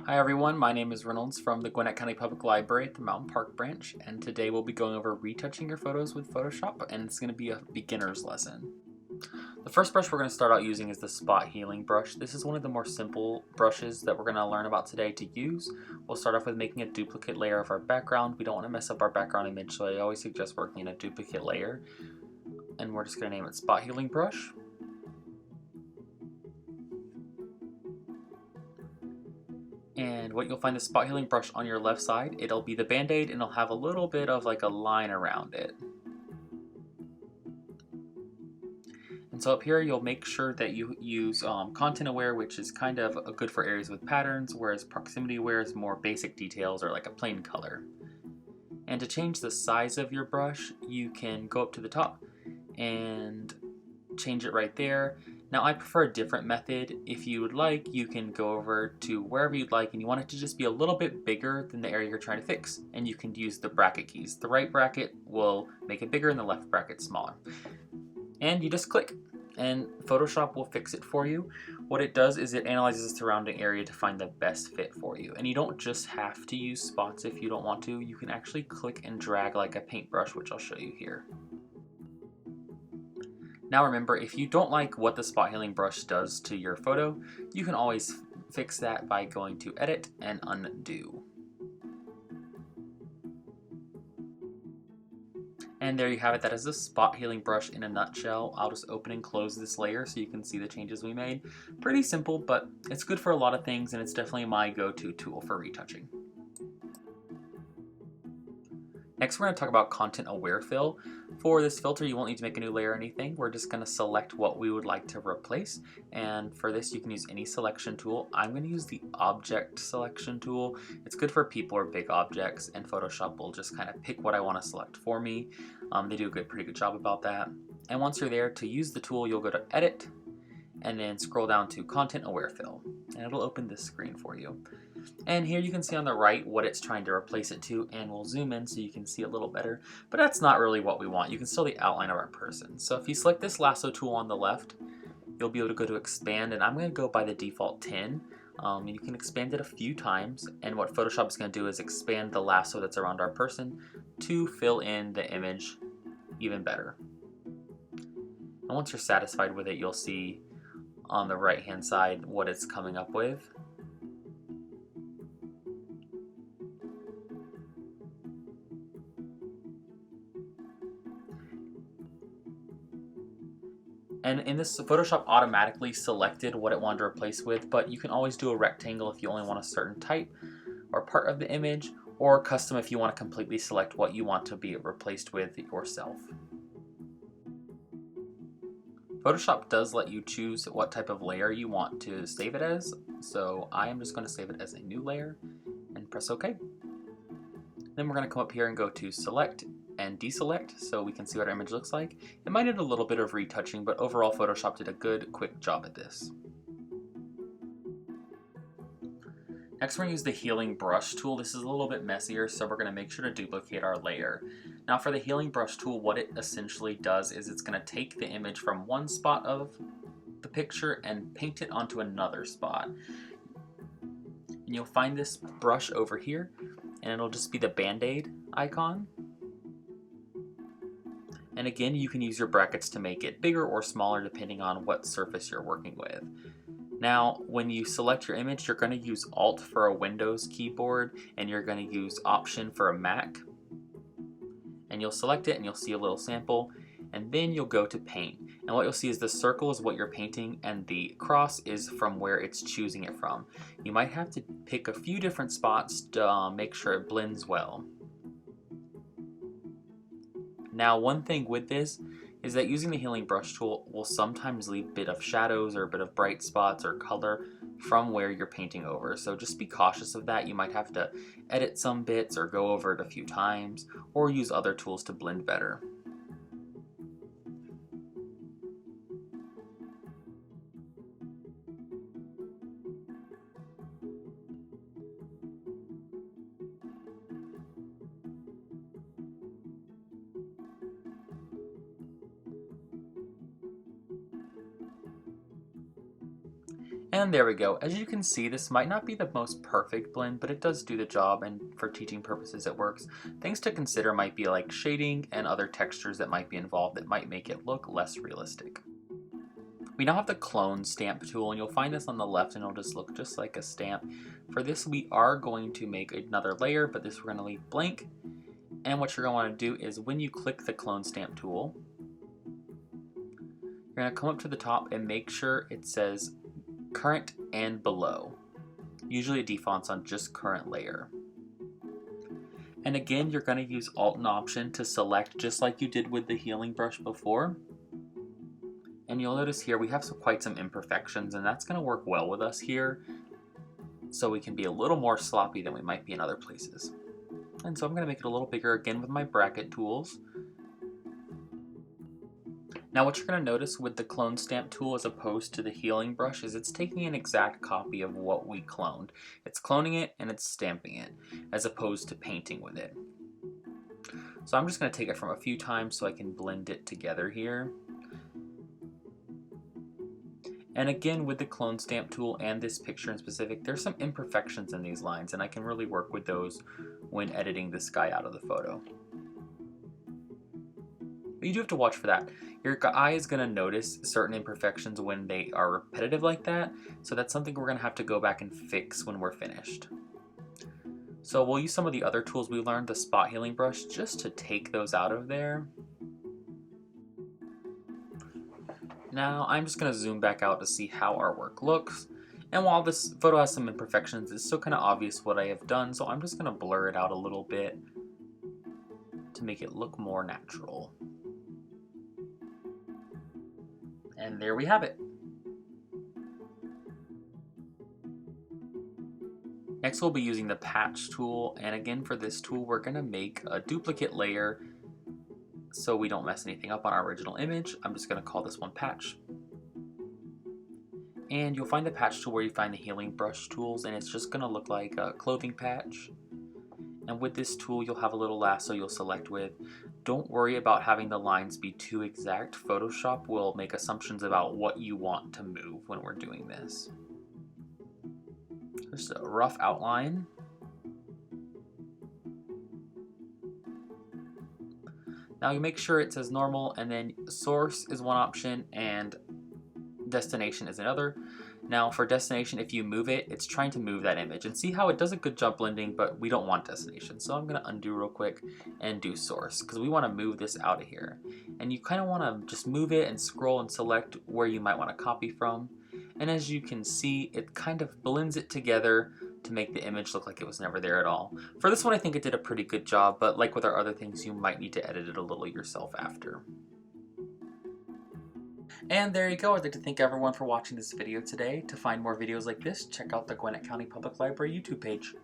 Hi everyone, my name is Reynolds from the Gwinnett County Public Library at the Mountain Park branch, and today we'll be going over retouching your photos with Photoshop, and it's going to be a beginner's lesson. The first brush we're going to start out using is the spot healing brush. This is one of the more simple brushes that we're going to learn about today to use. We'll start off with making a duplicate layer of our background. We don't want to mess up our background image, so I always suggest working in a duplicate layer. And we're just going to name it spot healing brush. And what you'll find the spot healing brush on your left side, it'll be the band-aid and it'll have a little bit of like a line around it. And so up here you'll make sure that you use content aware, which is kind of good for areas with patterns, whereas proximity aware is more basic details or like a plain color. And to change the size of your brush, you can go up to the top and change it right there. Now I prefer a different method. If you would like, you can go over to wherever you'd like and you want it to just be a little bit bigger than the area you're trying to fix, and you can use the bracket keys. The right bracket will make it bigger and the left bracket smaller. And you just click and Photoshop will fix it for you. What it does is it analyzes the surrounding area to find the best fit for you. And you don't just have to use spots if you don't want to. You can actually click and drag like a paintbrush, which I'll show you here. Now remember, if you don't like what the spot healing brush does to your photo, you can always fix that by going to Edit and Undo. And there you have it. That is the spot healing brush in a nutshell. I'll just open and close this layer so you can see the changes we made. Pretty simple, but it's good for a lot of things, and it's definitely my go-to tool for retouching. Next, we're going to talk about content aware fill. For this filter, you won't need to make a new layer or anything. We're just going to select what we would like to replace. And for this, you can use any selection tool. I'm going to use the object selection tool. It's good for people or big objects, and Photoshop will just kind of pick what I want to select for me. They do a pretty good job about that. And once you're there, to use the tool, you'll go to Edit, and then scroll down to Content Aware Fill. And it'll open this screen for you. And here you can see on the right what it's trying to replace it to, and we'll zoom in so you can see a little better, but that's not really what we want. You can still the outline of our person. So if you select this lasso tool on the left, you'll be able to go to expand, and I'm going to go by the default 10. And you can expand it a few times, and what Photoshop is going to do is expand the lasso that's around our person to fill in the image even better. And once you're satisfied with it, you'll see on the right hand side what it's coming up with. And in this, Photoshop automatically selected what it wanted to replace with, but you can always do a rectangle if you only want a certain type or part of the image, or custom if you want to completely select what you want to be replaced with yourself. Photoshop does let you choose what type of layer you want to save it as, so I am just going to save it as a new layer and press OK. Then we're going to come up here and go to Select and deselect so we can see what our image looks like. It might need a little bit of retouching, but overall Photoshop did a good, quick job at this. Next we're going to use the healing brush tool. This is a little bit messier, so we're going to make sure to duplicate our layer. Now for the healing brush tool, what it essentially does is it's going to take the image from one spot of the picture and paint it onto another spot. And you'll find this brush over here, and it'll just be the band-aid icon. And again, you can use your brackets to make it bigger or smaller depending on what surface you're working with. Now, when you select your image, you're going to use Alt for a Windows keyboard, and you're going to use Option for a Mac. And you'll select it, and you'll see a little sample, and then you'll go to Paint. And what you'll see is the circle is what you're painting, and the cross is from where it's choosing it from. You might have to pick a few different spots to make sure it blends well. Now, one thing with this is that using the healing brush tool will sometimes leave a bit of shadows or a bit of bright spots or color from where you're painting over. So just be cautious of that. You might have to edit some bits or go over it a few times or use other tools to blend better. And there we go. As you can see, this might not be the most perfect blend, but it does do the job, and for teaching purposes it works. Things to consider might be like shading and other textures that might be involved that might make it look less realistic. We now have the clone stamp tool, and you'll find this on the left and it'll just look just like a stamp. For this we are going to make another layer, but this we're going to leave blank. And what you're going to want to do is when you click the clone stamp tool, you're going to come up to the top and make sure it says current and below. Usually it defaults on just current layer. And again, you're going to use Alt and Option to select just like you did with the healing brush before. And you'll notice here we have quite some imperfections, and that's going to work well with us here, so we can be a little more sloppy than we might be in other places. And so I'm going to make it a little bigger again with my bracket tools. Now what you're going to notice with the clone stamp tool as opposed to the healing brush is it's taking an exact copy of what we cloned. It's cloning it and it's stamping it, as opposed to painting with it. So I'm just going to take it from a few times so I can blend it together here. And again, with the clone stamp tool and this picture in specific, there's some imperfections in these lines, and I can really work with those when editing this guy out of the photo. But you do have to watch for that. Your eye is going to notice certain imperfections when they are repetitive like that, so that's something we're going to have to go back and fix when we're finished. So we'll use some of the other tools we learned, the spot healing brush, just to take those out of there. Now I'm just going to zoom back out to see how our work looks. And while this photo has some imperfections, it's still kind of obvious what I have done, so I'm just going to blur it out a little bit to make it look more natural. And there we have it. Next we'll be using the patch tool, and again for this tool we're going to make a duplicate layer so we don't mess anything up on our original image. I'm just going to call this one patch. And you'll find the patch tool where you find the healing brush tools, and it's just going to look like a clothing patch. And with this tool you'll have a little lasso you'll select with. Don't worry about having the lines be too exact. Photoshop will make assumptions about what you want to move when we're doing this. Just a rough outline. Now you make sure it says normal, and then source is one option and destination is another. Now for destination, if you move it, it's trying to move that image, and see how it does a good job blending, but we don't want destination. So I'm going to undo real quick and do source, because we want to move this out of here. And you kind of want to just move it and scroll and select where you might want to copy from. And as you can see, it kind of blends it together to make the image look like it was never there at all. For this one, I think it did a pretty good job, but like with our other things, you might need to edit it a little yourself after. And there you go. I'd like to thank everyone for watching this video today. To find more videos like this, check out the Gwinnett County Public Library YouTube page.